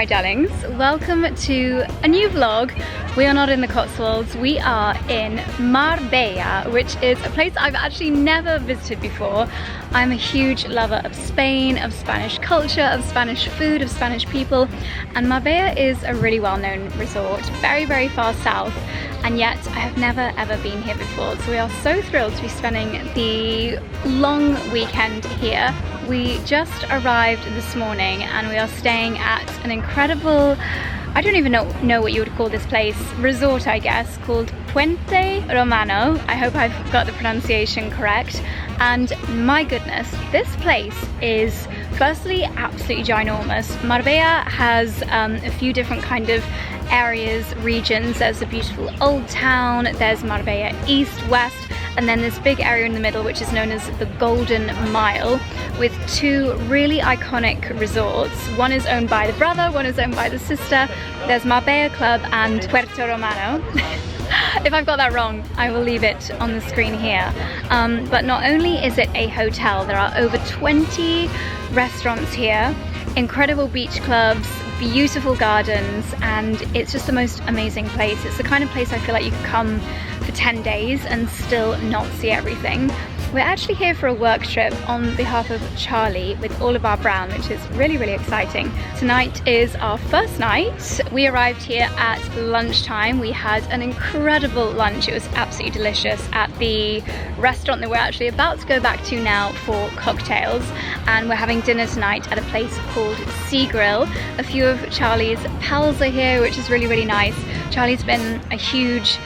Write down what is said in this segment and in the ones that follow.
darlings, welcome to a new vlog. We are not in the Cotswolds, we are in Marbella, which is a place I've actually never visited before. I'm a huge lover of Spain, of Spanish culture, of Spanish food, of Spanish people, and Marbella is a really well-known resort, very, very far south, and yet I have never ever been here before. So we are so thrilled to be spending the long weekend here. We just arrived this morning and we are staying at an incredible, I don't even know what you would call this place, resort I guess, called Puente Romano. I hope I've got the pronunciation correct. And my goodness, this place is firstly absolutely ginormous. Marbella has a few different kind of areas, regions. There's a beautiful old town, there's Marbella East, West, and then this big area in the middle which is known as the Golden Mile, with two really iconic resorts. One is owned by the brother, one is owned by the sister. There's Marbella Club and Puente Romano. If I've got that wrong, I will leave it on the screen here. But not only is it a hotel, there are over 20 restaurants here, incredible beach clubs, beautiful gardens, and it's just the most amazing place. It's the kind of place I feel like you could come for 10 days and still not see everything. We're actually here for a work trip on behalf of Charlie with Orlebar Brown, which is really, really exciting. Tonight is our first night. We arrived here at lunchtime. We had an incredible lunch. It was absolutely delicious at the restaurant that we're actually about to go back to now for cocktails. And we're having dinner tonight at a place called 𝑐𝑔rill. A few of Charlie's pals are here, which is really, really nice. Charlie's been a huge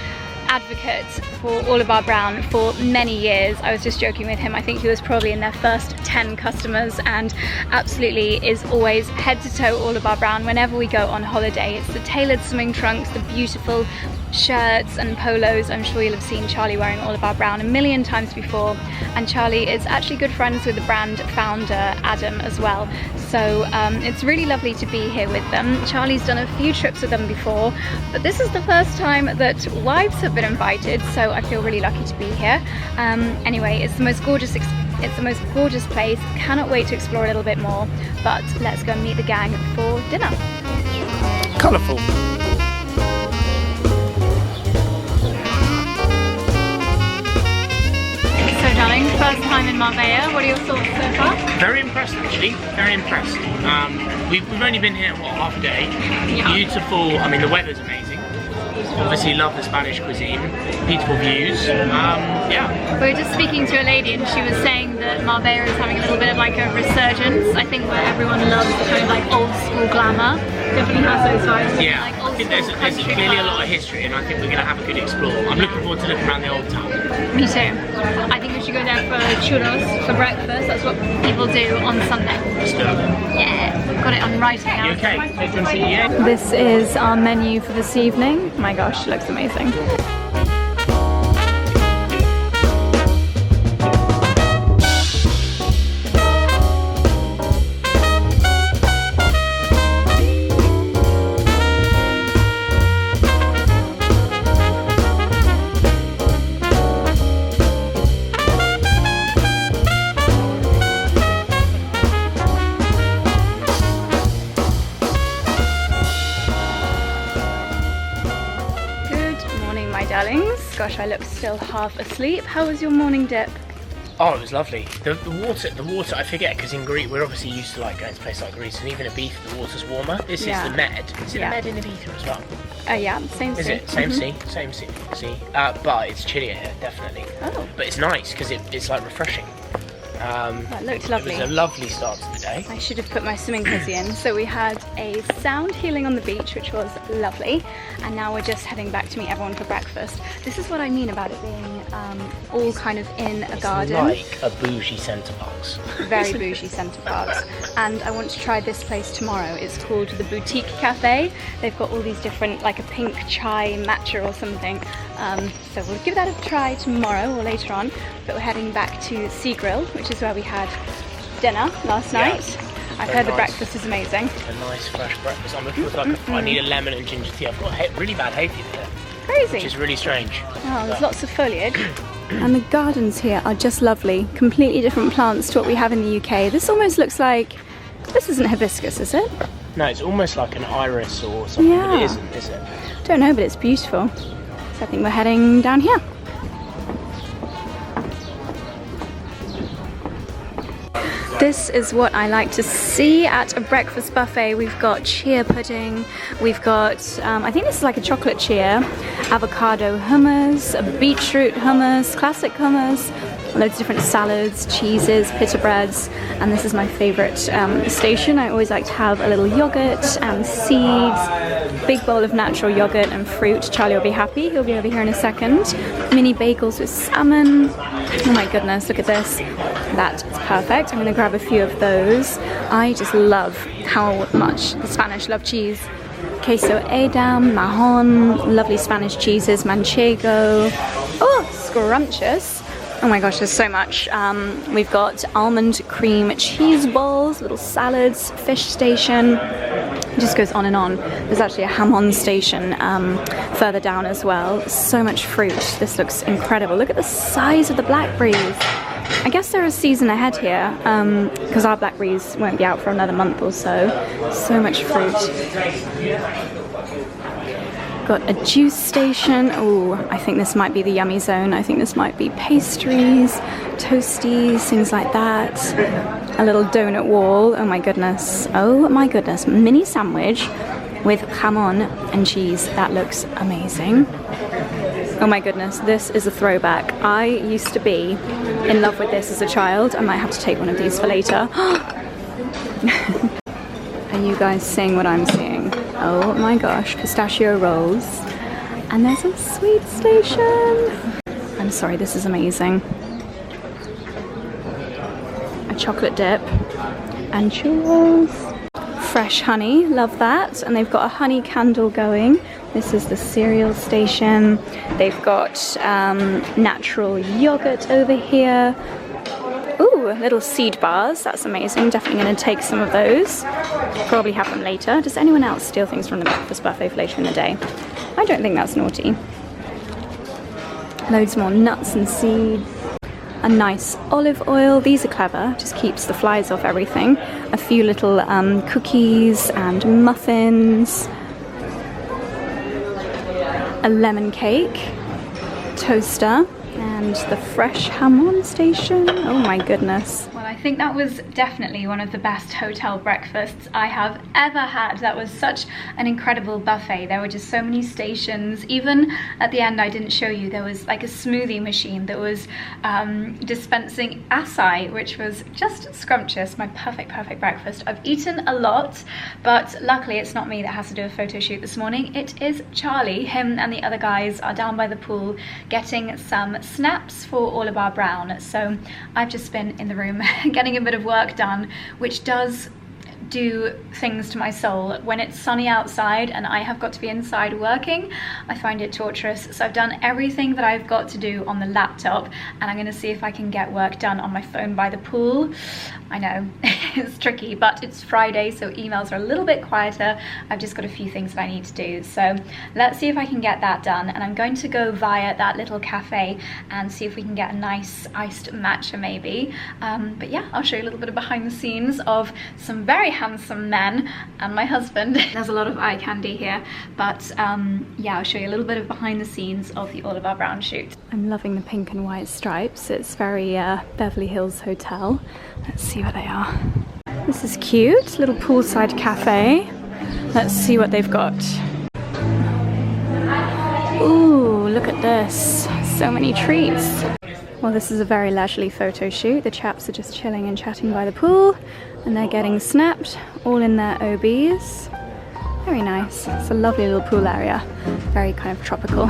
advocate for Orlebar Brown for many years. I was just joking with him, I think he was probably in their first 10 customers, and absolutely is always head to toe Orlebar Brown whenever we go on holiday. It's the tailored swimming trunks, the beautiful shirts and polos. I'm sure you'll have seen Charlie wearing Orlebar Brown a million times before, and Charlie is actually good friends with the brand founder Adam as well. So it's really lovely to be here with them. Charlie's done a few trips with them before, but this is the first time that wives have been invited, so I feel really lucky to be here. Anyway, it's the most gorgeous place. Cannot wait to explore a little bit more, but let's go and meet the gang for dinner. Colourful. So darling, first time in Marbella, what are your thoughts so far? Very impressed actually, very impressed. We've only been here, what, half a day. Yeah. Beautiful, I mean the weather's amazing. Obviously love the Spanish cuisine, beautiful views, yeah. We were just speaking to a lady and she was saying that Marbella is having a little bit of like a resurgence, I think, where everyone loves the kind of like old school glamour. Definitely has those vibes. Yeah, like I think there's clearly a lot of history, and I think we're going to have a good explore. I'm looking forward to looking around the old town. Me too. I think we should go there for churros for breakfast. That's what people do on Sunday. Let's do it. Yeah, got it on writing now. You okay? This is our menu for this evening. Oh my gosh, it looks amazing. Darlings. Gosh, I look still half asleep. How was your morning dip? Oh, it was lovely. The water, I forget, because in Greece, we're obviously used to like going to places like Greece, and even Ibiza, the water's warmer. This is the 𝑀ed. Is it 𝑀ed in Ibiza as well? Yeah, same sea. Is it? Same sea? Same sea. But it's chillier here, definitely. Oh. But it's nice, because it's like refreshing. That looked lovely. It was a lovely start to the day. I should have put my swimming pussy in. So we had a sound healing on the beach, which was lovely, and now we're just heading back to meet everyone for breakfast. This is what I mean about it being all kind of in a garden. Like a bougie Centre Parks. Very bougie Centre Parks. And I want to try this place tomorrow. It's called the Boutique Cafe. They've got all these different, like a pink chai matcha or something. So we'll give that a try tomorrow or later on. But we're heading back to 𝑐𝑔rill, which is where we had dinner last night. I've heard the breakfast is amazing. A nice fresh breakfast. I'm looking for like I need a lemon and ginger tea. I've got really bad hay fever here. Crazy. Which is really strange. Oh, there's lots of foliage. And the gardens here are just lovely. Completely different plants to what we have in the UK. This almost looks like, this isn't hibiscus, is it? No, it's almost like an iris or something, but it isn't, is it? Don't know, but it's beautiful. So I think we're heading down here. This is what I like to see at a breakfast buffet. We've got chia pudding, we've got, I think this is like a chocolate chia, avocado hummus, a beetroot hummus, classic hummus, loads of different salads, cheeses, pita breads, and this is my favorite station. I always like to have a little yogurt and seeds, big bowl of natural yogurt and fruit. Charlie will be happy, he'll be over here in a second. Mini bagels with salmon. Oh my goodness, look at this. That is perfect. I'm gonna grab a few of those. I just love how much the Spanish love cheese. Queso Edam, Mahon, lovely Spanish cheeses, Manchego. Oh, scrumptious. Oh my gosh, there's so much. We've got almond cream cheese balls, little salads, fish station. It just goes on and on. There's actually a ham-on station further down as well. So much fruit. This looks incredible. Look at the size of the blackberries. I guess they're a season ahead here because our blackberries won't be out for another month or so. So much fruit. Got a juice station. Oh, I think this might be the yummy zone. I think this might be pastries, toasties, things like that. A little donut wall. Oh my goodness. Oh my goodness. Mini sandwich with jamon and cheese. That looks amazing. Oh my goodness, this is a throwback. I used to be in love with this as a child. I might have to take one of these for later. Are you guys seeing what I'm seeing? Oh my gosh, pistachio rolls. And there's a sweet station. I'm sorry, this is amazing. A chocolate dip and churros. Fresh honey, love that. And they've got a honey candle going. This is the cereal station. They've got natural yogurt over here. Ooh, little seed bars, that's amazing. Definitely gonna take some of those. Probably have them later. Does anyone else steal things from the breakfast buffet for later in the day? I don't think that's naughty. Loads more nuts and seeds. A nice olive oil. These are clever, just keeps the flies off everything. A few little cookies and muffins. A lemon cake, toaster, and the fresh ham-on station. Oh my goodness. Well, I think that was definitely one of the best hotel breakfasts I have ever had. That was such an incredible buffet. There were just so many stations. Even at the end, I didn't show you, there was like a smoothie machine that was dispensing acai, which was just scrumptious. My perfect breakfast. I've eaten a lot, but luckily it's not me that has to do a photo shoot this morning. It is Charlie. Him and the other guys are down by the pool getting some snaps for Orlebar Brown. So I've just been in the room getting a bit of work done, which does do things to my soul. When it's sunny outside and I have got to be inside working, I find it torturous. So I've done everything that I've got to do on the laptop, and I'm gonna see if I can get work done on my phone by the pool. I know, it's tricky, but it's Friday, so emails are a little bit quieter. I've just got a few things that I need to do. So let's see if I can get that done. And I'm going to go via that little cafe and see if we can get a nice iced matcha maybe. But yeah, I'll show you a little bit of behind the scenes of some very handsome men and my husband. There's a lot of eye candy here, but yeah, I'll show you a little bit of behind the scenes of the Orlebar Brown shoot. I'm loving the pink and white stripes. It's very Beverly Hills Hotel. Let's see where they are. This is cute, little poolside cafe. Let's see what they've got. Ooh, look at this. So many treats. Well, this is a very leisurely photo shoot. The chaps are just chilling and chatting by the pool, and they're getting snapped, all in their OBs. Very nice. It's a lovely little pool area. Very kind of tropical.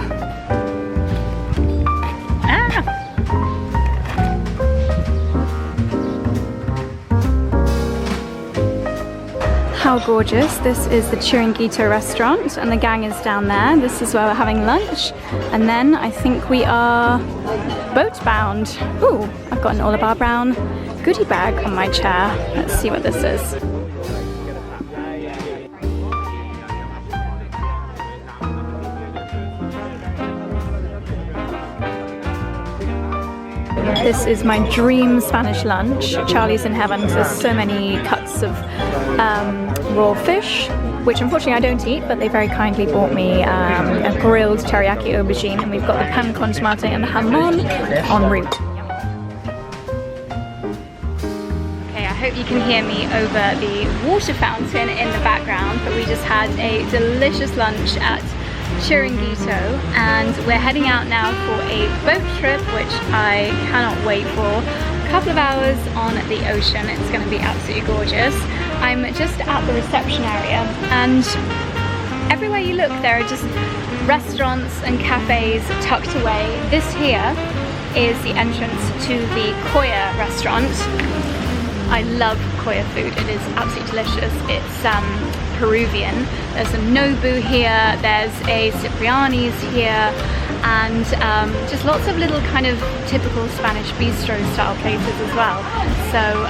How gorgeous. This is the Chiringuito restaurant, and the gang is down there. This is where we're having lunch, and then I think we are boat bound. Ooh, I've got an Orlebar Brown goodie bag on my chair. Let's see what this is. This is my dream Spanish lunch. Charlie's in heaven. There's so many cuts of raw fish, which unfortunately I don't eat, but they very kindly bought me a grilled teriyaki aubergine, and we've got the pan con tomate and the hamon en route. Okay, I hope you can hear me over the water fountain in the background, but we just had a delicious lunch at Chiringuito, and we're heading out now for a boat trip, which I cannot wait for. A couple of hours on the ocean. It's going to be absolutely gorgeous. I'm just at the reception area, and everywhere you look there are just restaurants and cafes tucked away. This here is the entrance to the 𝑭𝒊𝒂𝒕 restaurant. I love 𝑭𝒊𝒂𝒕 food. It is absolutely delicious. It's Peruvian. There's a Nobu here, there's a Cipriani's here, and just lots of little kind of typical Spanish bistro style places as well. So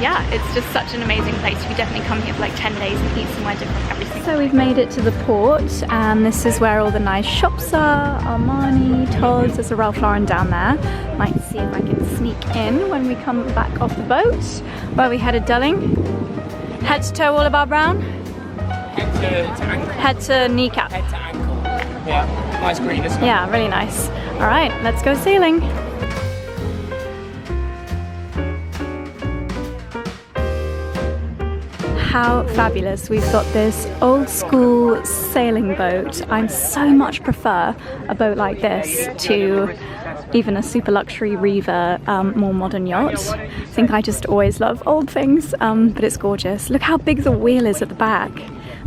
yeah, it's just such an amazing place. You could definitely come here for like 10 days and eat somewhere different every single day. So we've made it to the port, and this is where all the nice shops are. Armani, Tod's, there's a Ralph Lauren down there. Might see if I can sneak in when we come back off the boat. Where are we headed, darling? Head to toe 𝑭𝒂𝒏𝒅 Brown? Head to ankle. Head to kneecap. Head to ankle. Yeah, nice green, isn't it? Yeah, really nice. All right, let's go sailing. How fabulous. We've got this old school sailing boat. I so much prefer a boat like this to even a super luxury Riva, more modern yacht. I think I just always love old things, but it's gorgeous. Look how big the wheel is at the back.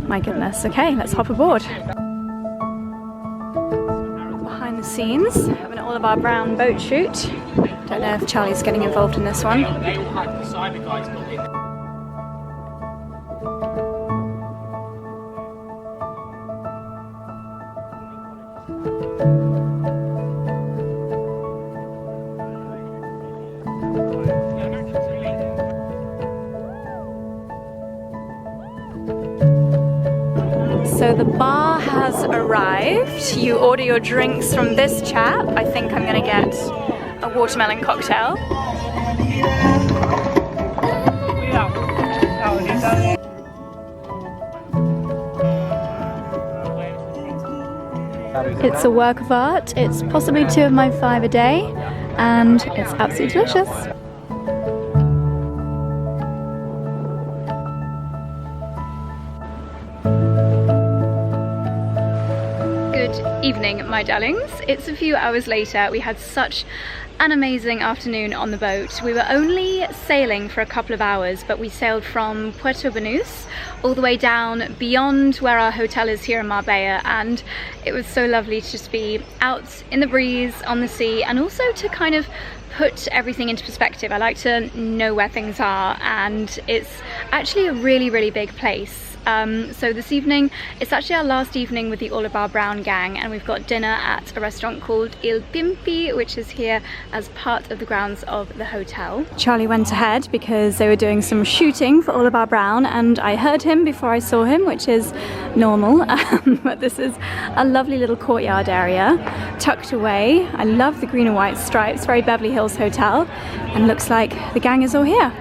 My goodness. Okay, let's hop aboard. Behind the scenes of an 𝑭𝒂𝒏𝒅 Brown boat shoot. Don't know if Charlie's getting involved in this one. They all had the cyber guys got in. So the bar has arrived. You order your drinks from this chap. I think I'm gonna get a watermelon cocktail. It's a work of art. It's possibly 2 of my 5 a day, and it's absolutely delicious. Evening, my darlings. It's a few hours later. We had such an amazing afternoon on the boat. We were only sailing for a couple of hours, but we sailed from Puerto Banús all the way down beyond where our hotel is here in Marbella, and it was so lovely to just be out in the breeze on the sea, and also to kind of put everything into perspective. I like to know where things are, and it's actually a really, really big place. So this evening, it's actually our last evening with the 𝑭𝒂𝒏𝒅 Brown gang, and we've got dinner at a restaurant called 𝑦𝒊𝒏𝒏, which is here as part of the grounds of the hotel. Charlie went ahead because they were doing some shooting for 𝑭𝒂𝒏𝒅 Brown, and I heard him before I saw him, which is normal. But this is a lovely little courtyard area, tucked away. I love the green and white stripes, very Beverly Hills hotel, and looks like the gang is all here.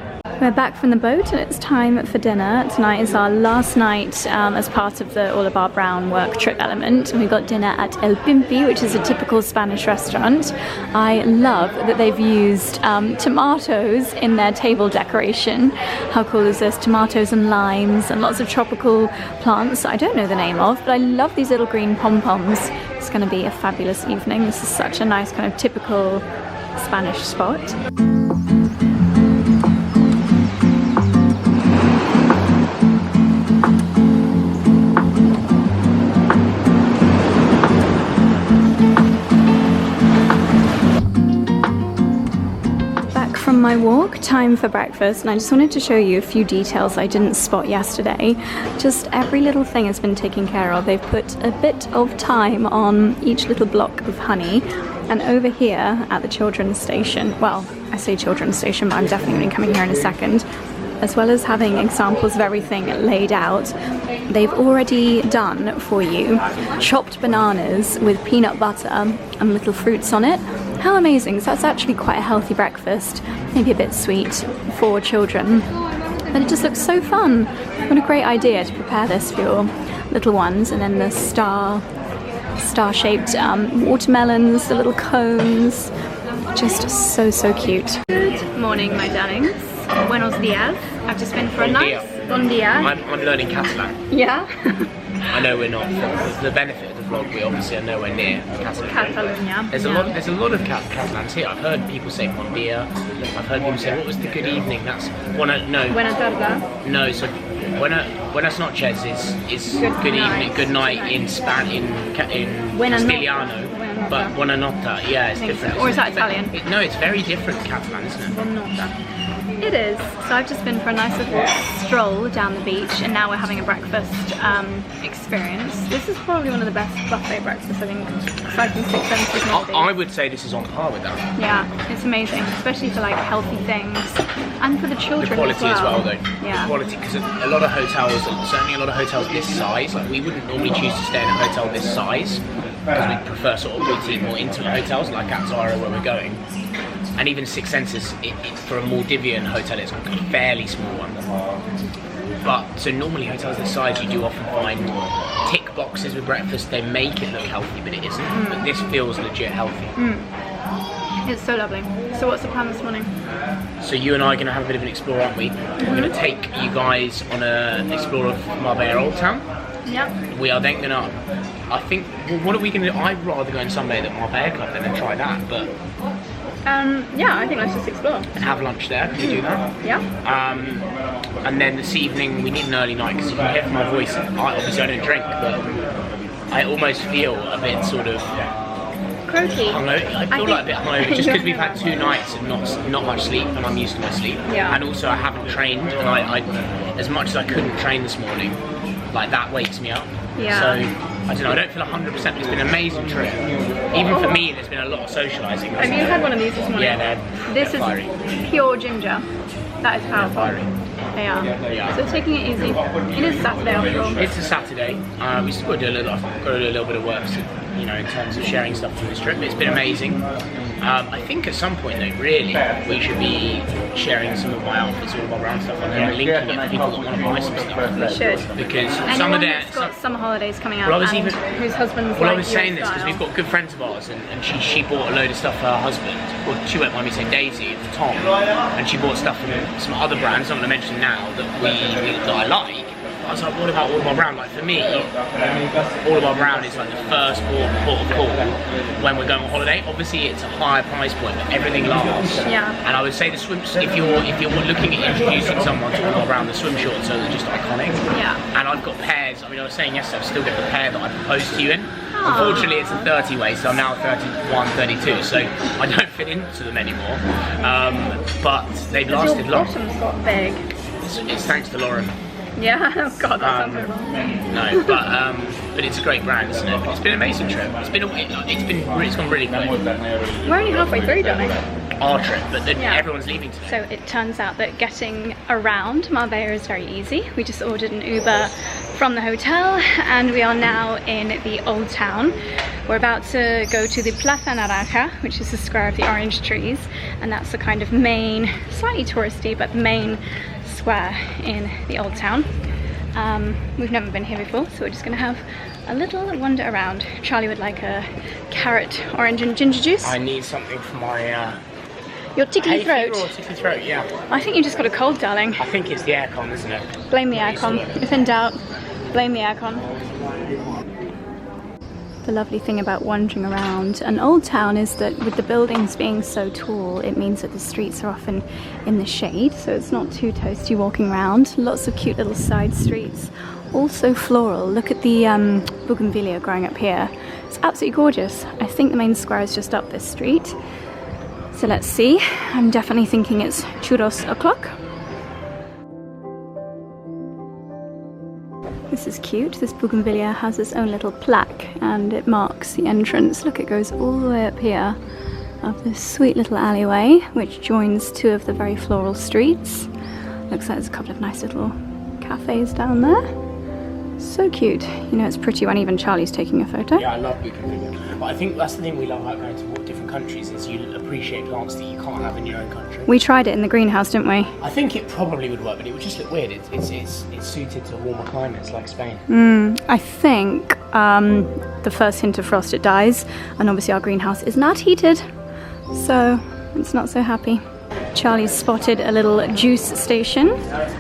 We're back from the boat and it's time for dinner. Tonight is our last night as part of the 𝑭𝒂𝒏𝒅 Brown work trip element, and we've got dinner at 𝑦𝒊𝒏𝒏, which is a typical Spanish restaurant. I love that they've used tomatoes in their table decoration. How cool is this? Tomatoes and limes and lots of tropical plants I don't know the name of, but I love these little green pom-poms. It's going to be a fabulous evening. This is such a nice kind of typical Spanish spot. From my walk, time for breakfast, and I just wanted to show you a few details I didn't spot yesterday. Just every little thing has been taken care of. They've put a bit of time on each little block of honey, and over here at the children's station, well, I say children's station, but I'm definitely going to be coming here in a second, as well as having examples of everything laid out, they've already done for you chopped bananas with peanut butter and little fruits on it. How amazing. So that's actually quite a healthy breakfast, maybe a bit sweet for children. but it just looks so fun. What a great idea to prepare this for your little ones. And then the star-shaped watermelons, the little cones, just so cute. Good morning, my darlings. Buenos dias. I've just been for a nice bon dia. I'm learning Catalan. Yeah. I know we're not. The benefit of the vlog, we obviously are nowhere near Catalonia. There's a lot of Catalans here. I've heard people say bon dia. I've heard people say, what was the good evening? That's buena tarde. No, so buenas noches is good evening, good night in Castellano. But buona notte, yeah, it's different. Or is that Italian? No, it's very different Catalan, isn't it? Buona notte. It is. So I've just been for a nice little stroll down the beach, and now we're having a breakfast experience. This is probably one of the best buffet breakfasts I think Cycling Six Senses maybe. I would say this is on par with that. Yeah, it's amazing, especially for like healthy things and for the children. The quality as well, though. Yeah. The quality, because a lot of hotels, certainly a lot of hotels this size, like we wouldn't normally choose to stay in a hotel this size because we prefer sort of boutique, more intimate hotels like 𝑭𝒊𝒏𝒅 where we're going. And even Six Senses, for a Maldivian hotel, it's a fairly small one. But, so normally hotels this size, you do often find tick boxes with breakfast. They make it look healthy, but it isn't. But this feels legit healthy. It's so lovely. So what's the plan this morning? So you and I are going to have a bit of an explore, aren't we? We're going to take you guys on an explore of Marbella Old Town. Yep. We are then going to, I think, well, what are we going to do? I'd rather go and sunbathe at Marbella Club than try that, but... yeah, I think let's just explore. And have lunch there, can we do that? Yeah. And then this evening we need an early night, because you can hear from my voice, obviously I don't drink, but I almost feel a bit sort of... Croaky. I feel like a bit hungover, just because we've had 2 nights of not much sleep, and I'm used to my sleep. Yeah. And also I haven't trained, and I as much as I couldn't train this morning, like that wakes me up. Yeah. So, I don't know, I don't feel 100%, but it's been an amazing trip. Even for me, there's been a lot of socialising. Have you had one of these this morning? Yeah, this is fiery. Pure ginger. That is powerful. They are. So taking it easy. It is Saturday after all. It's a Saturday. We still got to do a little bit of work, you know, in terms of sharing stuff from this trip. It's been amazing. I think at some point though, really, we should be sharing some of my outfits, all of our Brown stuff, and then linking it for people that want to buy some stuff. We should. Because anyone some of that's got summer holidays coming out, and whose husband's I was saying this because we've got good friends of ours, and she bought a load of stuff for her husband. Well, she won't mind me saying Daisy, for Tom, and she bought stuff from some other brands, I'm going to mention now, that I like. I was like, what about Orlebar Brown? Like for me, Orlebar Brown is like the first port of call when we're going on holiday. Obviously, it's a higher price point, but everything lasts. Yeah. And I would say the swims, if you're looking at introducing someone to Orlebar Brown, the swim shorts are just iconic. Yeah. And I've got pairs. I mean, I was saying yesterday, I've still got the pair that I proposed to you in. Unfortunately, it's a 30 waist, so I'm now 31, 32, so I don't fit into them anymore. But they've lasted long. Your bottom's got big. It's thanks to Lauren. Yeah, oh god, that sounds terrible. No, but it's a great brand, isn't it? It's been an amazing trip. It's gone really quick. We're only halfway through, darling. Our trip, but then everyone's leaving today. So it turns out that getting around Marbella is very easy. We just ordered an Uber from the hotel, and we are now in the Old Town. We're about to go to the Plaza Naranja, which is the square of the orange trees, and that's the kind of main, slightly touristy, but main square in the Old Town. We've never been here before, so we're just going to have a little wander around. Charlie would like a carrot, orange and ginger juice. I need something for my your tickly throat. Tickly throat, yeah. I think you just got a cold, darling. I think it's the aircon, isn't it? Blame the aircon. If in doubt, blame the aircon. The lovely thing about wandering around an old town is that with the buildings being so tall, it means that the streets are often in the shade, so it's not too toasty walking around. Lots of cute little side streets, also floral. Look at the bougainvillea growing up here. It's absolutely gorgeous. I think the main square is just up this street, so let's see. I'm definitely thinking it's churros o'clock. This is cute. This bougainvillea has its own little plaque and it marks the entrance. Look, it goes all the way up here of this sweet little alleyway which joins 2 of the very floral streets. Looks like there's a couple of nice little cafes down there. So cute. You know, it's pretty when even Charlie's taking a photo. Yeah, I love bougainvillea. But I think that's the thing we love about going to different countries is you appreciate plants that you can't have in your own country. We tried it in the greenhouse, didn't we? I think it probably would work, but it would just look weird. It's suited to warmer climates like Spain. I think the first hint of frost it dies, and obviously our greenhouse is not heated, so it's not so happy. Charlie's spotted a little juice station,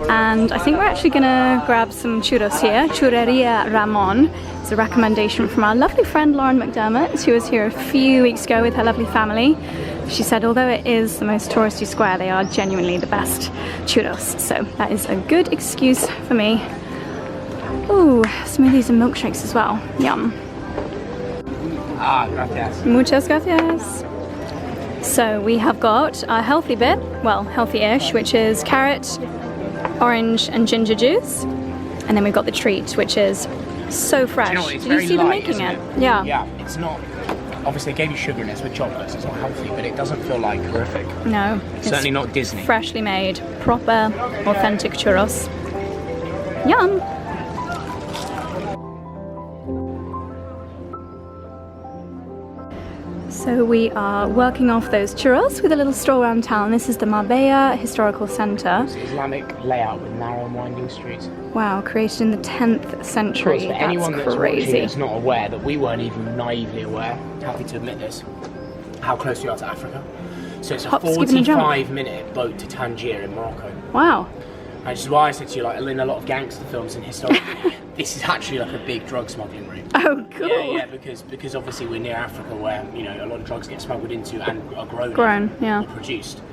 and I think we're actually gonna grab some churros here. 𝑭𝒊𝒏𝒅 𝙤𝙤. It's a recommendation from our lovely friend Lauren McDermott, who was here a few weeks ago with her lovely family. She said although it is the most touristy square, they are genuinely the best churros, so that is a good excuse for me. Ooh, smoothies and milkshakes as well. Yum. Ah, gracias. Muchas gracias. So we have got our healthy bit, well, healthy-ish, which is carrot, orange and ginger juice. And then we've got the treat, which is so fresh. Do you know what, it's Did you very see them light, making isn't it? Yeah. Yeah, it's not, obviously they gave you sugar in it with chocolate, so it's not healthy, but it doesn't feel like horrific. No. Certainly not Disney. Freshly made, proper, authentic churros. Yum! So we are working off those churros with a little stroll around town. This is the Marbella Historical Centre. It's an Islamic layout with narrow and winding streets. Wow, created in the 10th century. For That's anyone that's crazy. watching that's not aware, that we weren't even naively aware, happy to admit this, how close we are to Africa. So it's a Hop, skip and a jump. 45-minute boat to Tangier in Morocco. Wow. Which is why I said to you, like, in a lot of gangster films and historically, this is actually like a big drug smuggling route. Oh, cool. Yeah, because obviously we're near Africa where, you know, a lot of drugs get smuggled into and are grown yeah. or produced.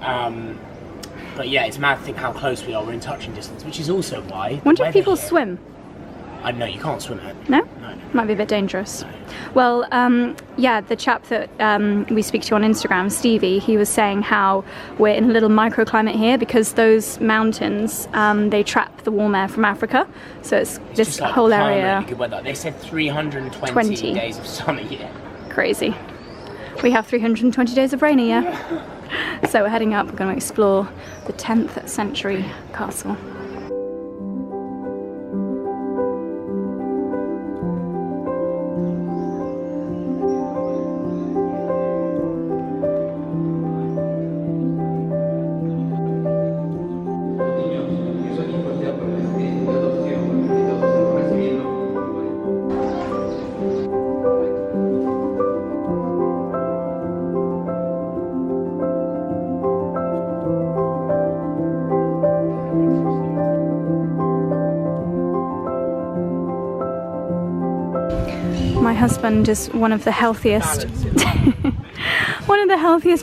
But yeah, it's mad to think how close we are. We're in touching distance, which is also why... Wonder if people swim? I know, you can't swim it. No? No. Might be a bit dangerous. Well, yeah, the chap that we speak to on Instagram, Stevie, he was saying how we're in a little microclimate here because those mountains, they trap the warm air from Africa. So it's this just like whole area. Good weather. They said 320 days of sun a year. Crazy. We have 320 days of rain a year. So we're heading up, we're going to explore the 10th century castle. My husband is one of the healthiest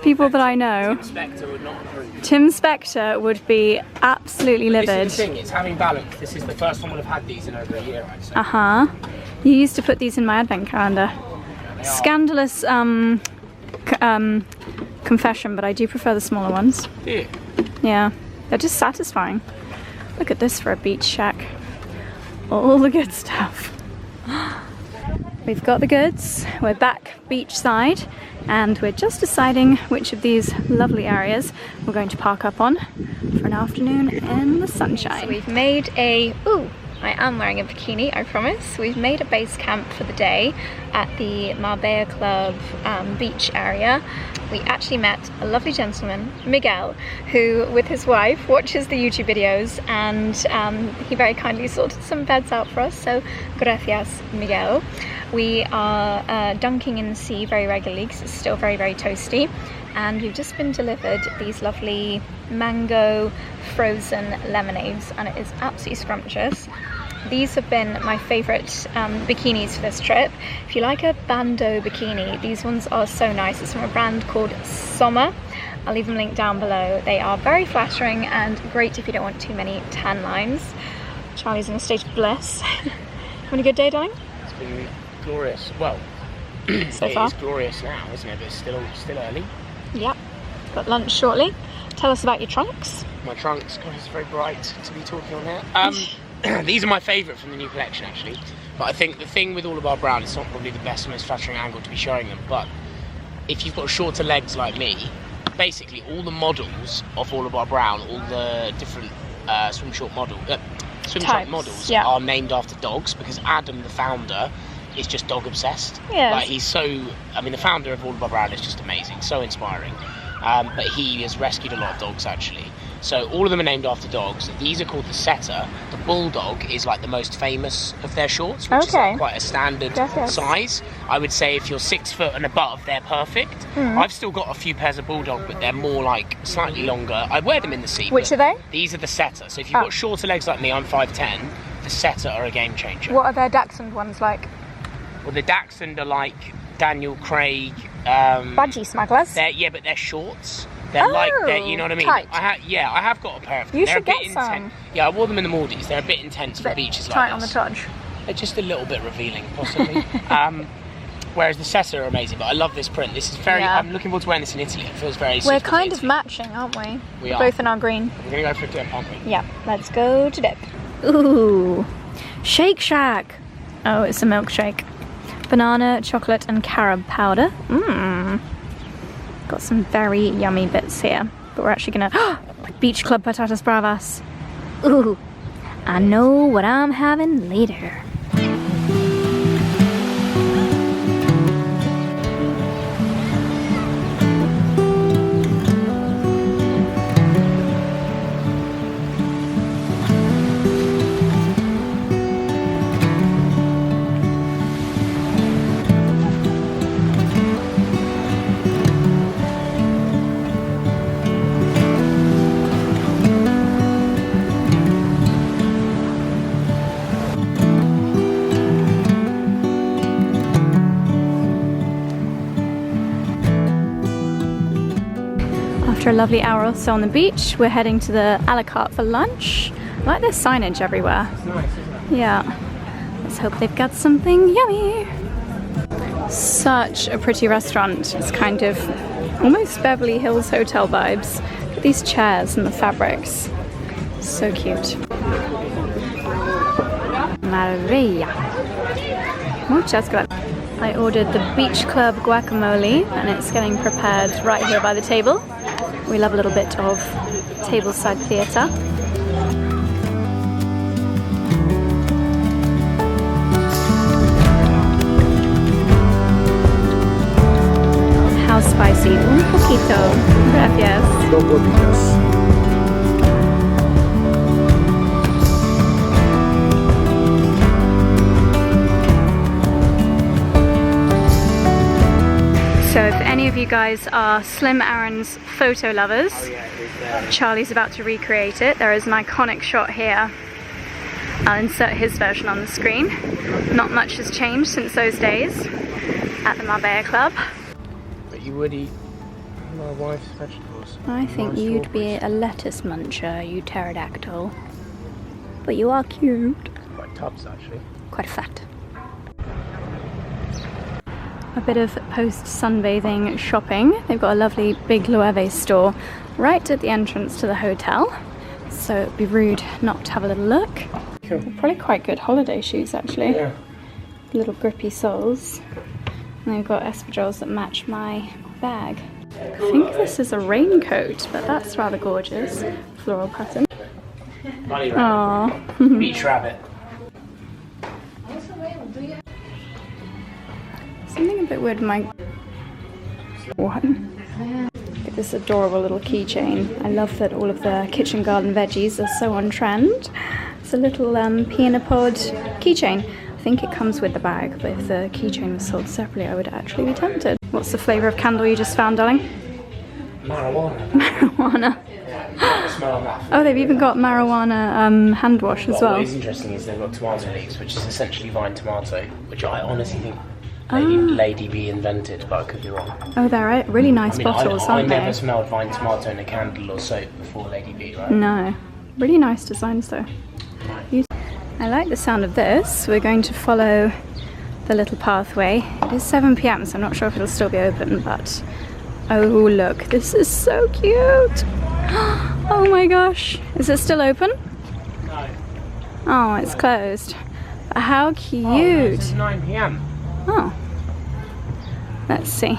people that I know. Tim Spector would not approve. Tim Spector would be absolutely livid. This is the thing, it's having balance. This is the first time we'll have had these in over a year, I'd say. You used to put these in my advent calendar. Scandalous confession, but I do prefer the smaller ones. Do you? Yeah, they're just satisfying. Look at this for a beach shack. All the good stuff. We've got the goods, we're back beachside, and we're just deciding which of these lovely areas we're going to park up on for an afternoon in the sunshine. So we've made a, I am wearing a bikini, I promise. We've made a base camp for the day at the Marbella Club beach area. We actually met a lovely gentleman, Miguel, who with his wife watches the YouTube videos, and he very kindly sorted some beds out for us, so gracias, Miguel. We are dunking in the sea very regularly because it's still very, very toasty, and we've just been delivered these lovely mango frozen lemonades, and it is absolutely scrumptious. These have been my favourite bikinis for this trip. If you like a bandeau bikini, these ones are so nice. It's from a brand called �Ｓommer. I'll leave them linked down below. They are very flattering and great if you don't want too many tan lines. Charlie's in a state of bliss. Having a good day, darling? It's been glorious. Well, so far. It is glorious now, isn't it? But it's still early. Yep. Got lunch shortly. Tell us about your trunks. My trunks, God, it's very bright to be talking on here. These are my favourite from the new collection, actually. But I think the thing with Orlebar Brown, it's not probably the best, most flattering angle to be showing them. But if you've got shorter legs like me, basically all the models of Orlebar Brown, all the different swim short models are named are named after dogs, because Adam, the founder, is just dog obsessed. Yeah. Like he's so, I mean, the founder of 𝑭𝒊𝒏𝒅 𝙗 is just amazing, so inspiring. But he has rescued a lot of dogs actually. So all of them are named after dogs. These are called the setter. The bulldog is like the most famous of their shorts, which is like quite a standard size. I would say if you're 6 foot and above, they're perfect. I've still got a few pairs of bulldog, but they're more like slightly longer. I wear them in the sea. Which are they? These are the setter. So if you've got shorter legs like me, I'm 5'10", the setter are a game changer. What are their Dachshund ones like? Well, the Dachshund are like Daniel Craig. Budgie smugglers. Yeah, but they're shorts. They're like, you know what I mean? Tight. I have got a pair of them. They're a bit intense. Yeah, I wore them in the Maldives. They're a bit intense for beaches like tight this. on the touch. They're just a little bit revealing, possibly. Whereas the setter are amazing, but I love this print. This is very. I'm looking forward to wearing this in Italy. It feels very. We're kind of matching, aren't we? We are. Both in our green. We're gonna go for a dip, aren't we? Yeah. Let's go to dip. Ooh, Shake Shack. Oh, it's a milkshake. Banana, chocolate, and carob powder. Mmm. Got some very yummy bits here. But we're actually gonna Beach Club patatas bravas. Ooh, I know what I'm having later. After a lovely hour or so on the beach, we're heading to the a la carte for lunch. I like their signage everywhere. It's nice, isn't it? Yeah. Let's hope they've got something yummy. Such a pretty restaurant. It's kind of almost Beverly Hills hotel vibes. Look at these chairs and the fabrics. So cute. Marbella. Muchas gracias. I ordered the Beach Club guacamole and it's getting prepared right here by the table. We love a little bit of tableside theatre. How spicy? Un poquito. Gracias. So if any of you guys are Slim Aaron's photo lovers, Charlie's about to recreate it. There is an iconic shot here. I'll insert his version on the screen. Not much has changed since those days at the Marbella Club. But you would eat my wife's vegetables. I think you'd be a lettuce muncher, you pterodactyl. But you are cute. Quite tubs, actually. Quite fat. A bit of post-sunbathing shopping. They've got a lovely big 𝑭𝒊𝒏𝒅 store right at the entrance to the hotel. So it'd be rude not to have a little look. Cool. They're probably quite good holiday shoes actually. Yeah. Little grippy soles. And they've got espadrilles that match my bag. I think this is a raincoat, but that's rather gorgeous. Floral pattern. Bunny rabbit. Aww. Beach rabbit. Something a bit weird with my one. Look at this adorable little keychain. I love that all of the kitchen garden veggies are so on trend. It's a little pea in a pod keychain. I think it comes with the bag, but if the keychain was sold separately, I would actually be tempted. What's the flavour of candle you just found, darling? Marijuana. Marijuana. Yeah, smell of that. Oh, they've even got marijuana hand wash as well. What is interesting is they've got tomato leaves, which is essentially vine tomato, which I honestly think Lady B invented, but I could be wrong. Oh, they're really nice bottles, aren't they? I never smelled vine tomato in a candle or soap before Lady B, right? No. Really nice designs though. I like the sound of this. We're going to follow the little pathway. It is 7 PM, so I'm not sure if it'll still be open, but oh look, this is so cute. Oh my gosh. Is it still open? No. Oh, it's closed. But how cute. Oh, no, it's 9 PM. Oh. Let's see.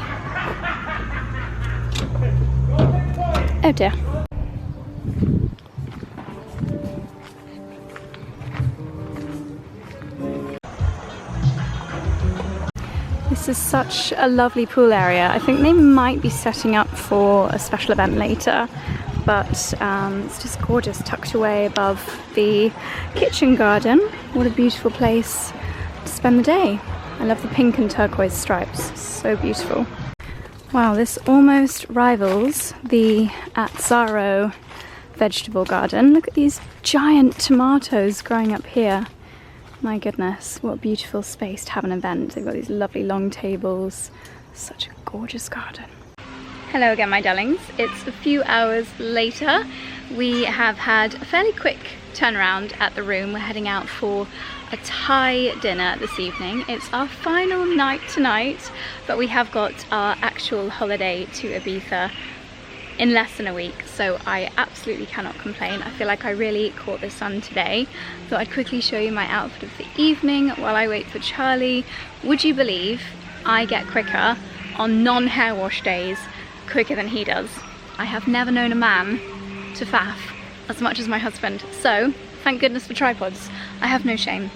Oh dear. This is such a lovely pool area. I think they might be setting up for a special event later, but it's just gorgeous, tucked away above the kitchen garden. What a beautiful place to spend the day. I love the pink and turquoise stripes, so beautiful. Wow, this almost rivals the 𝑭𝒊𝒏𝒅 vegetable garden. Look at these giant tomatoes growing up here. My goodness, what a beautiful space to have an event. They've got these lovely long tables. Such a gorgeous garden. Hello again, my darlings. It's a few hours later. We have had a fairly quick turnaround at the room. We're heading out for a Thai dinner this evening. It's our final night tonight, but we have got our actual holiday to Ibiza in less than a week, so I absolutely cannot complain. I feel like I really caught the sun today. Thought I'd quickly show you my outfit of the evening while I wait for Charlie. Would you believe I get quicker on non-hair wash days quicker than he does? I have never known a man to faff as much as my husband, so thank goodness for tripods. I have no shame.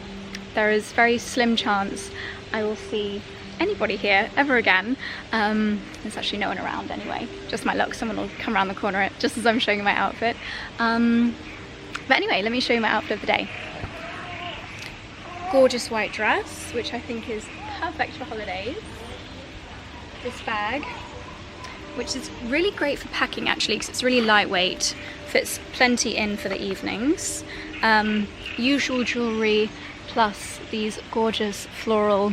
There is very slim chance I will see anybody here ever again. There's actually no one around anyway. Just my luck, someone will come around the corner just as I'm showing you my outfit. But anyway, let me show you my outfit of the day. Gorgeous white dress, which I think is perfect for holidays. This bag, which is really great for packing actually, because it's really lightweight, fits plenty in for the evenings. Usual jewellery, plus these gorgeous floral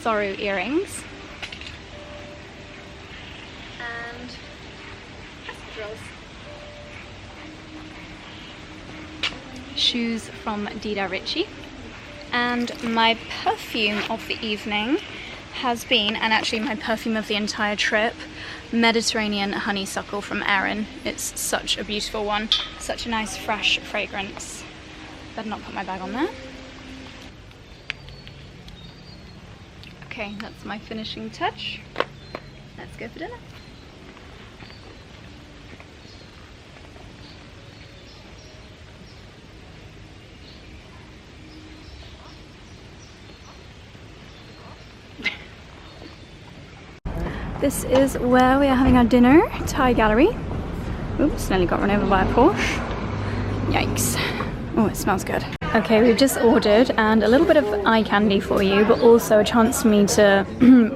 𝑭𝒊𝒏𝒅 earrings. And espadrilles. Shoes from 𝑑𝒿𝒂𝒕. And my perfume of the evening has been, and actually my perfume of the entire trip, Mediterranean Honeysuckle from 𝑭𝒆. It's such a beautiful one, such a nice fresh fragrance. Better not put my bag on there. Okay, that's my finishing touch. Let's go for dinner. This is where we are having our dinner, Thai gallery. Oops, nearly got run over by a Porsche. Yikes. Oh, it smells good. Okay, we've just ordered, and a little bit of eye candy for you, but also a chance for me to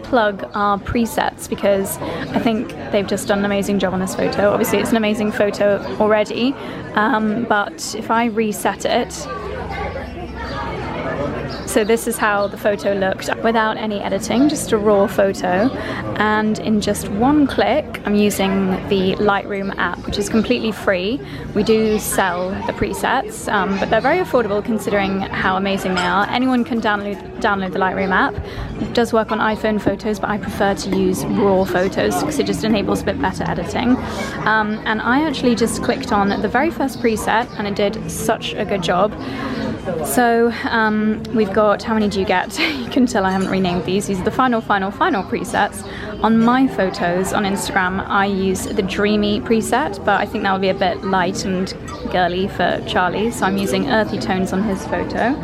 plug our presets, because I think they've just done an amazing job on this photo. Obviously it's an amazing photo already, but if I reset it, so this is how the photo looked without any editing, just a raw photo. And in just one click, I'm using the Lightroom app, which is completely free. We do sell the presets, but they're very affordable considering how amazing they are. Anyone can download the Lightroom app. It does work on iPhone photos, but I prefer to use raw photos because it just enables a bit better editing. And I actually just clicked on the very first preset, and it did such a good job. So we've got, how many do you get? You can tell I haven't renamed these. These are the final presets. On my photos on Instagram, I use the Dreamy preset, but I think that will be a bit light and girly for Charlie, so I'm using earthy tones on his photo.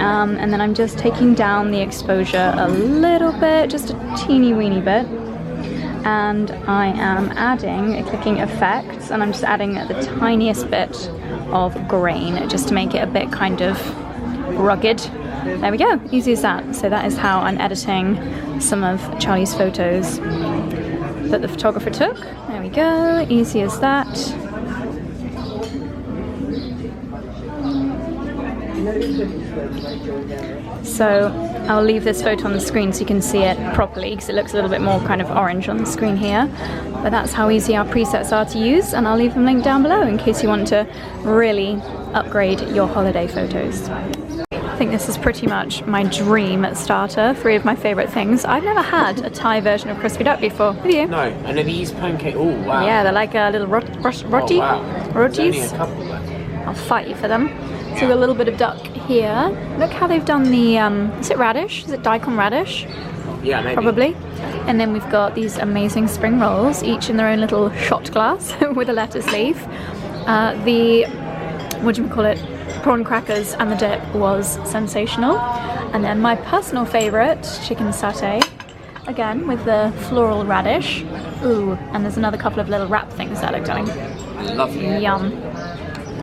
And then I'm just taking down the exposure a little bit, just a teeny weeny bit. And I am clicking effects, and I'm just adding the tiniest bit of grain just to make it a bit kind of rugged. There we go, easy as that. So that is how I'm editing some of Charlie's photos that the photographer took. There we go, easy as that. So I'll leave this photo on the screen so you can see it properly, because it looks a little bit more kind of orange on the screen here. But that's how easy our presets are to use, and I'll leave them linked down below in case you want to really upgrade your holiday photos. I think this is pretty much my dream starter, 3 of my favourite things. I've never had a Thai version of crispy duck before, have you? No, and are these pancakes? Oh wow. Yeah, they're like a little roti. Oh, wow. Rotis. Only a couple then. I'll fight you for them. So we've got a little bit of duck here. Look how they've done the, is it radish? Is it daikon radish? Yeah, maybe. Probably. And then we've got these amazing spring rolls, each in their own little shot glass with a lettuce leaf. The, prawn crackers and the dip was sensational. And then my personal favorite, chicken satay, again with the floral radish. Ooh, and there's another couple of little wrap things that look darling. Lovely. Yum.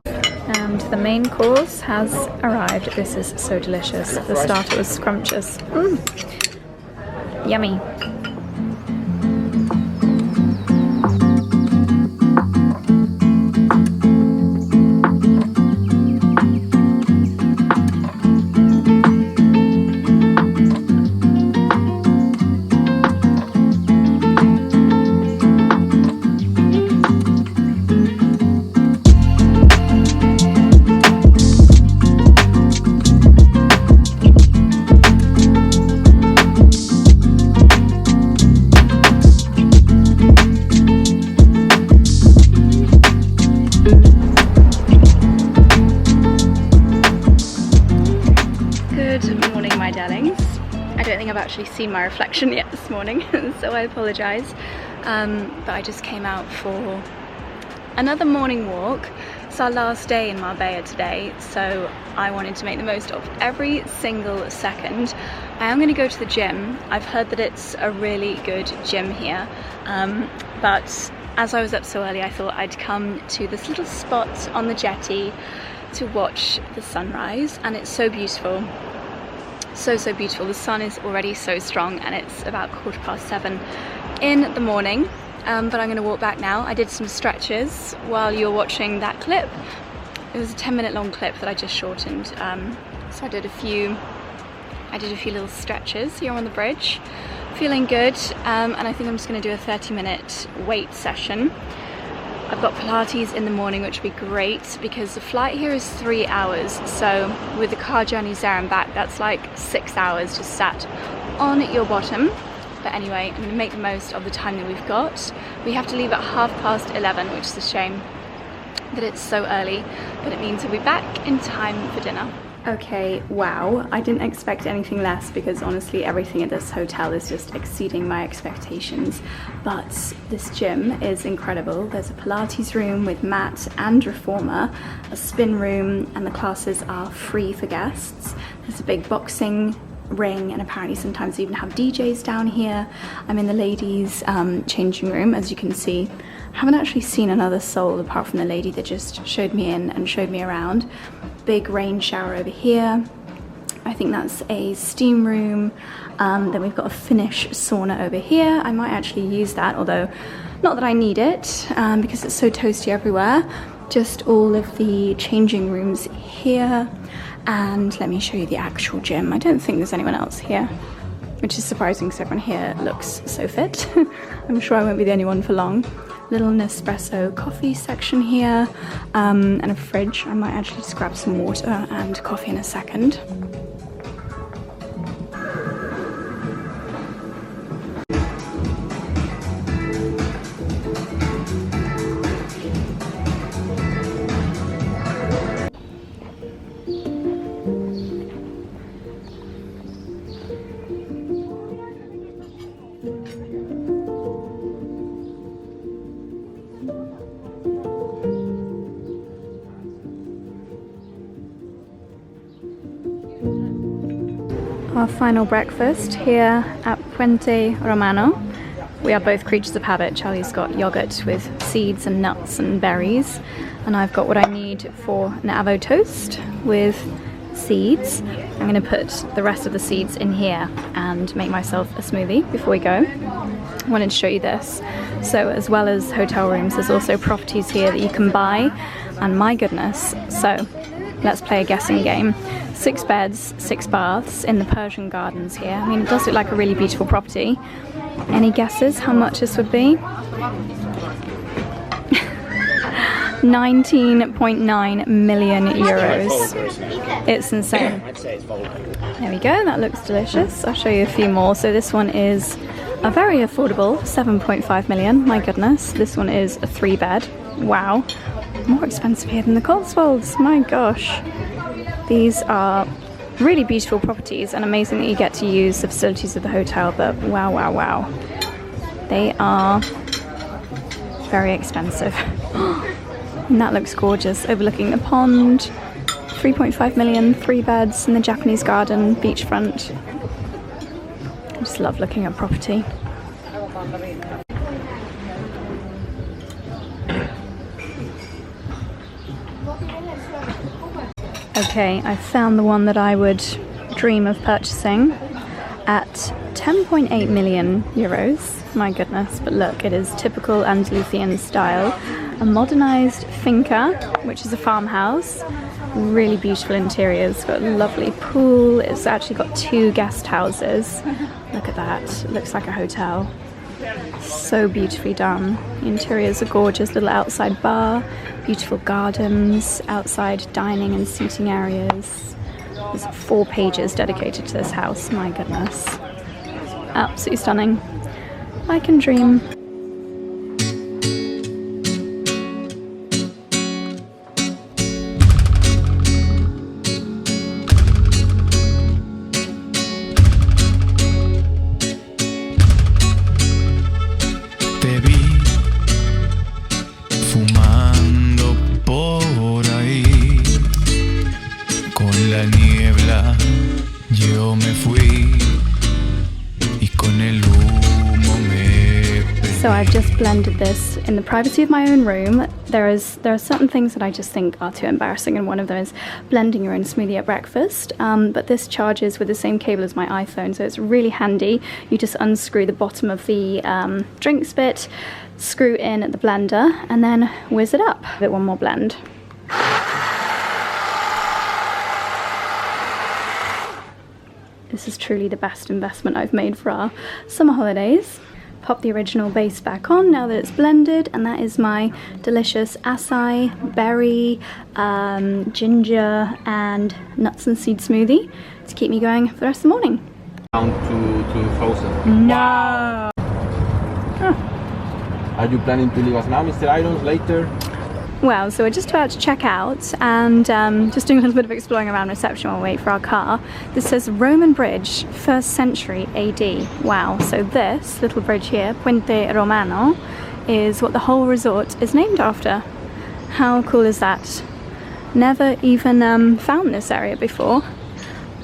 And the main course has arrived. This is so delicious. The starter was scrumptious. Yummy. I've actually seen my reflection yet this morning, so I apologise, but I just came out for another morning walk. It's our last day in Marbella today, so I wanted to make the most of every single second. I am going to go to the gym. I've heard that it's a really good gym here, but as I was up so early I thought I'd come to this little spot on the jetty to watch the sunrise, and it's so beautiful. So beautiful. The sun is already so strong and it's about 7:15 in the morning, but I'm going to walk back now. I did some stretches while you were watching that clip. It was a 10-minute long clip that I just shortened, so I did a few little stretches here on the bridge. Feeling good, and I think I'm just going to do a 30-minute weight session. I've got Pilates in the morning, which would be great because the flight here is 3 hours, so with the car journey there and back, that's like 6 hours just sat on your bottom. But anyway, I'm going to make the most of the time that we've got. We have to leave at 11:30, which is a shame that it's so early, but it means we'll be back in time for dinner. Okay, wow, I didn't expect anything less because honestly everything at this hotel is just exceeding my expectations, but this gym is incredible. There's a Pilates room with mat and reformer, a spin room, and the classes are free for guests. There's a big boxing ring, and apparently sometimes they even have DJs down here. I'm in the ladies' changing room, as you can see. I haven't actually seen another soul apart from the lady that just showed me in and showed me around. Big rain shower over here. I think that's a steam room. Then we've got a Finnish sauna over here. I might actually use that, although not that I need it because it's so toasty everywhere. Just all of the changing rooms here. And let me show you the actual gym. I don't think there's anyone else here, which is surprising because everyone here looks so fit. I'm sure I won't be the only one for long. Little Nespresso coffee section here, and a fridge. I might actually just grab some water and coffee in a second. Our final breakfast here at Puente Romano. We are both creatures of habit. Charlie's got yogurt with seeds and nuts and berries, and I've got what I need for an avocado toast with seeds. I'm going to put the rest of the seeds in here and make myself a smoothie before we go. I wanted to show you this. So as well as hotel rooms, there's also properties here that you can buy, and my goodness, so let's play a guessing game. 6 beds, 6 baths in the Persian gardens here. I mean, it does look like a really beautiful property. Any guesses how much this would be? 19.9 million euros. It's insane. There we go, that looks delicious. I'll show you a few more. So this one is a very affordable 7.5 million. My goodness. This one is a 3-bed. Wow. More expensive here than the Cotswolds. My gosh. These are really beautiful properties, and amazing that you get to use the facilities of the hotel, but wow, wow, wow. They are very expensive. And that looks gorgeous, overlooking the pond. 3.5 million, 3 beds in the Japanese garden, beachfront. I just love looking at property. Okay, I found the one that I would dream of purchasing at 10.8 million euros. My goodness, but look, it is typical Andalusian style. A modernized finca, which is a farmhouse. Really beautiful interiors, got a lovely pool. It's actually got 2 guest houses. Look at that, it looks like a hotel. So beautifully done. The interiors are gorgeous, little outside bar, beautiful gardens, outside dining and seating areas. There's 4 pages dedicated to this house, my goodness. Absolutely stunning. I can dream. So I've just blended this in the privacy of my own room. There are certain things that I just think are too embarrassing, and one of them is blending your own smoothie at breakfast. But this charges with the same cable as my iPhone, so it's really handy. You just unscrew the bottom of the drinks bit, screw in at the blender, and then whiz it up. Give it one more blend. This is truly the best investment I've made for our summer holidays. Pop the original base back on now that it's blended, and that is my delicious acai, berry, ginger and nuts and seed smoothie to keep me going for the rest of the morning. Down to 2,000. No! Oh. Are you planning to leave us now, Mr. Irons, later? Well, so we're just about to check out and just doing a little bit of exploring around reception while we wait for our car. This says Roman Bridge, 1st century AD. Wow, so this little bridge here, Puente Romano, is what the whole resort is named after. How cool is that? Never even found this area before,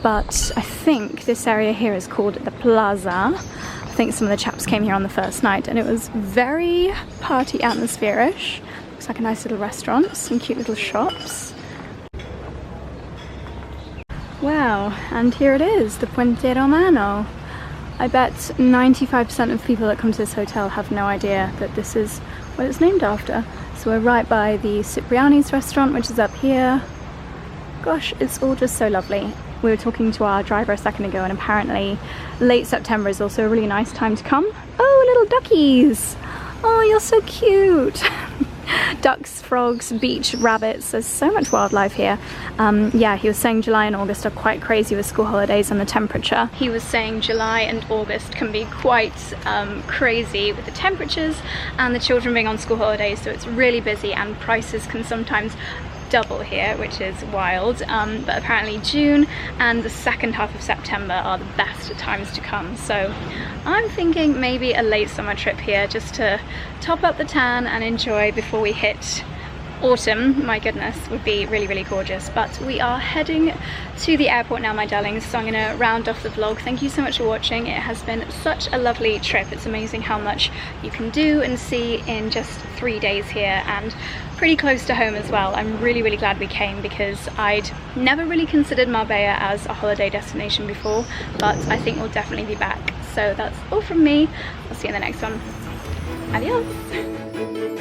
but I think this area here is called the Plaza. I think some of the chaps came here on the first night and it was very party atmosphere-ish. Looks like a nice little restaurant, some cute little shops. Wow, and here it is, the Puente Romano. I bet 95% of people that come to this hotel have no idea that this is what it's named after. So we're right by the Cipriani's restaurant, which is up here. Gosh, it's all just so lovely. We were talking to our driver a second ago, and apparently late September is also a really nice time to come. Oh, little duckies! Oh, you're so cute! Ducks, frogs, beach, rabbits, there's so much wildlife here. Yeah, he was saying July and August are quite crazy with school holidays and the temperature. He was saying July and August can be quite crazy with the temperatures and the children being on school holidays, so it's really busy and prices can sometimes double here, which is wild. But apparently June and the second half of September are the best times to come, so I'm thinking maybe a late summer trip here just to top up the tan and enjoy before we hit autumn. My goodness, would be really, really gorgeous. But we are heading to the airport now, my darlings, so I'm gonna round off the vlog. Thank you so much for watching. It has been such a lovely trip. It's amazing how much you can do and see in just 3 days here, and pretty close to home as well. I'm really, really glad we came because I'd never really considered Marbella as a holiday destination before, but I think we'll definitely be back. So that's all from me. I'll see you in the next one. Adios!